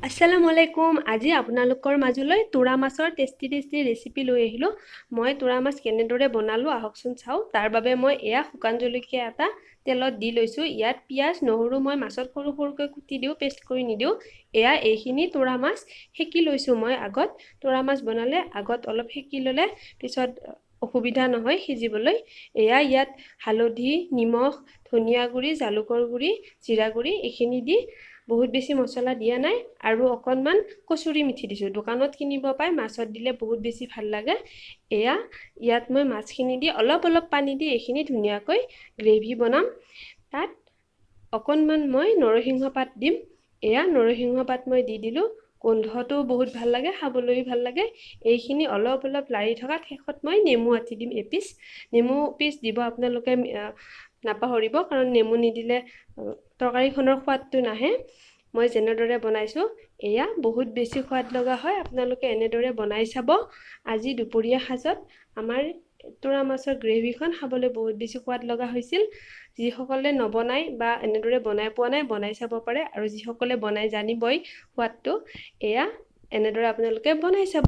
আসসালামু আলাইকুম। আজি আপোনালোকৰ মাজলৈ তোৰা মাছৰ টেষ্টি ৰেচিপি লৈ আহিলোঁ। মই তোৰা মাছ কেনেদৰে বনালোঁ আহকচোন চাওঁ। তাৰ বাবে মই এয়া শুকান জলকীয়া এটা তেলত দি লৈছোঁ। ইয়াত পিঁয়াজ নহৰু মই মাছত সৰু সৰুকৈ কুটি দিওঁ, পেষ্ট কৰি নিদিওঁ। এইখিনি তোৰা মাছ সেকি লৈছোঁ মই আগত। তোৰা মাছ বনালে আগত অলপ সেকি ল'লে পিছত অসুবিধা নহয় সিজিবলৈ। ইয়াত হালধি, নিমখ, ধনিয়া গুড়ি, জালুকৰ গুড়ি, জিৰা গুড়ি এইখিনি দি বহুত বেছি মছলা দিয়া নাই আৰু অকণমান কচুৰি মিঠি দিছোঁ। দোকানত কিনিব পাই, মাছত দিলে বহুত বেছি ভাল লাগে। ইয়াত মই মাছখিনি দি অলপ পানী দি এইখিনি ধুনীয়াকৈ গ্ৰেভি বনাম। তাত অকণমান মই নৰসিংহ পাত দিম। নৰসিংহ পাত মই দি দিলোঁ। গোন্ধটো বহুত ভাল লাগে, খাবলৈও ভাল লাগে। এইখিনি অলপ লাৰি থকাত শেষত মই নেমু আঠি দিম এপিচ। নেমু পিচ দিব আপোনালোকে নাপাহৰিব, কাৰণ নেমু নিদিলে তৰকাৰীখনৰ সোৱাদটো নাহে। মই যেনেদৰে বনাইছোঁ বহুত বেছি সোৱাদ লগা হয়। আপোনালোকে এনেদৰে বনাই চাব। আজি দুপৰীয়া সাজত আমাৰ তোৰা মাছৰ গ্ৰেভিখন খাবলৈ বহুত বেছি সোৱাদ লগা হৈছিল। যিসকলে নবনাই বা এনেদৰে বনাই পোৱা নাই, বনাই চাব পাৰে। আৰু যিসকলে বনাই জানিবই সোৱাদটো, এনেদৰে আপোনালোকে বনাই চাব।